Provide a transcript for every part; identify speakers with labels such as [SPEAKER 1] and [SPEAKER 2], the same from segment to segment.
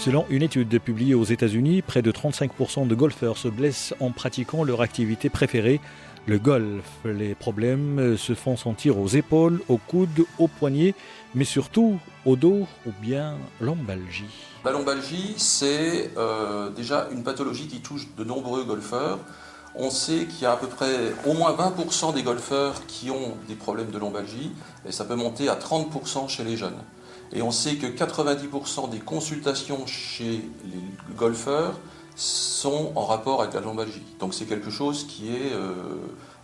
[SPEAKER 1] Selon une étude publiée aux États-Unis, près de 35% de golfeurs se blessent en pratiquant leur activité préférée, le golf. Les problèmes se font sentir aux épaules, aux coudes, aux poignets, mais surtout au dos ou bien lombalgie.
[SPEAKER 2] La lombalgie, c'est déjà une pathologie qui touche de nombreux golfeurs. On sait qu'il y a à peu près au moins 20% des golfeurs qui ont des problèmes de lombalgie et ça peut monter à 30% chez les jeunes. Et on sait que 90% des consultations chez les golfeurs sont en rapport avec la lombalgie. Donc c'est quelque chose qui est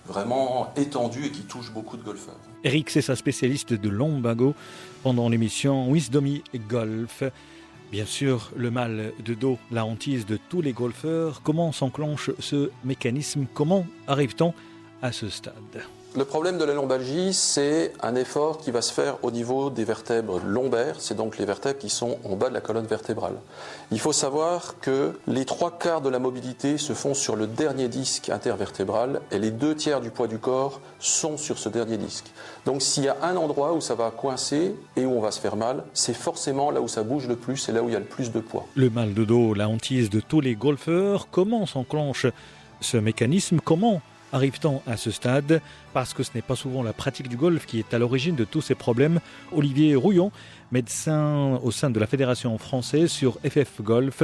[SPEAKER 2] vraiment étendu et qui touche beaucoup de golfeurs.
[SPEAKER 1] Eric, c'est sa spécialiste de lombago pendant l'émission Wisdomi Golf. Bien sûr, le mal de dos, la hantise de tous les golfeurs. Comment s'enclenche ce mécanisme? Comment arrive-t-on à ce stade?
[SPEAKER 2] Le problème de la lombalgie, c'est un effort qui va se faire au niveau des vertèbres lombaires, c'est donc les vertèbres qui sont en bas de la colonne vertébrale. Il faut savoir que les 3/4 de la mobilité se font sur le dernier disque intervertébral et les 2/3 du poids du corps sont sur ce dernier disque. Donc s'il y a un endroit où ça va coincer et où on va se faire mal, c'est forcément là où ça bouge le plus et là où il y a le plus de poids.
[SPEAKER 1] Le mal de dos, la hantise de tous les golfeurs, comment s'enclenche ce mécanisme? Comment arrive-t-on à ce stade? Parce que ce n'est pas souvent la pratique du golf qui est à l'origine de tous ces problèmes. Olivier Rouillon, médecin au sein de la Fédération française sur FF Golf,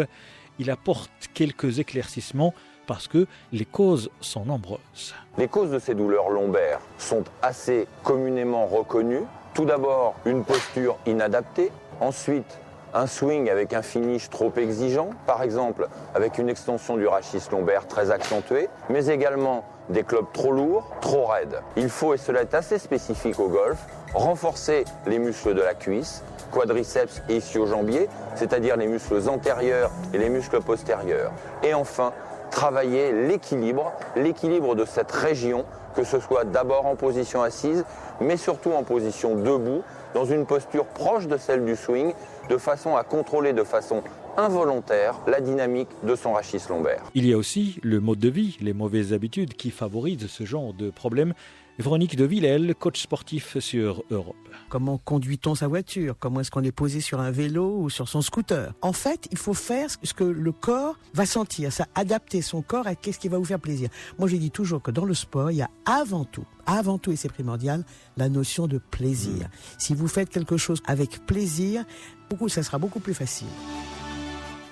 [SPEAKER 1] il apporte quelques éclaircissements parce que les causes sont nombreuses.
[SPEAKER 3] Les causes de ces douleurs lombaires sont assez communément reconnues. Tout d'abord, une posture inadaptée. Ensuite, un swing avec un finish trop exigeant, par exemple avec une extension du rachis lombaire très accentuée, mais également des clubs trop lourds, trop raides. Il faut, et cela est assez spécifique au golf, renforcer les muscles de la cuisse, quadriceps et ischio-jambier, c'est-à-dire les muscles antérieurs et les muscles postérieurs. Et enfin, travailler l'équilibre de cette région, que ce soit d'abord en position assise, mais surtout en position debout, dans une posture proche de celle du swing, de façon à contrôler de façon involontaire la dynamique de son rachis lombaire.
[SPEAKER 1] Il y a aussi le mode de vie, les mauvaises habitudes qui favorisent ce genre de problème. Véronique de Villèle, coach sportif sur Europe.
[SPEAKER 4] Comment conduit-on sa voiture? Comment est-ce qu'on est posé sur un vélo ou sur son scooter? En fait, il faut faire ce que le corps va sentir, ça, adapter son corps à ce qui va vous faire plaisir. Moi, j'ai dit toujours que dans le sport, il y a avant tout, et c'est primordial, la notion de plaisir. Si vous faites quelque chose avec plaisir, ça sera beaucoup plus facile.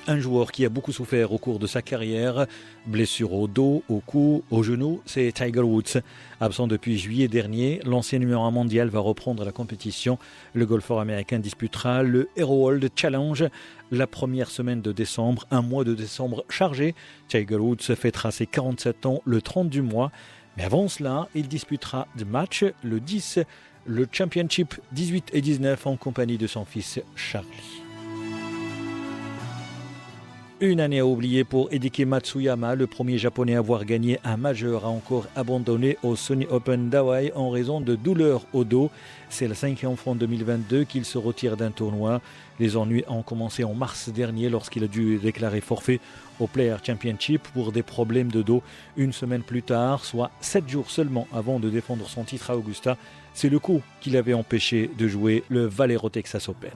[SPEAKER 1] Un joueur qui a beaucoup souffert au cours de sa carrière, blessure au dos, au cou, au genou, c'est Tiger Woods. Absent depuis juillet dernier, l'ancien numéro 1 mondial va reprendre la compétition. Le golfeur américain disputera le Hero World Challenge la première semaine de décembre, un mois de décembre chargé. Tiger Woods fêtera ses 47 ans le 30 du mois. Mais avant cela, il disputera deux matchs, le 10, le Championship 18 et 19 en compagnie de son fils Charlie. Une année à oublier pour Hideki Matsuyama, le premier japonais à avoir gagné un majeur, a encore abandonné au Sony Open d'Hawaï en raison de douleurs au dos. C'est le 5e fois en 2022 qu'il se retire d'un tournoi. Les ennuis ont commencé en mars dernier lorsqu'il a dû déclarer forfait au Player Championship pour des problèmes de dos. Une semaine plus tard, soit 7 jours seulement avant de défendre son titre à Augusta, c'est le coup qui l'avait empêché de jouer le Valero Texas Open.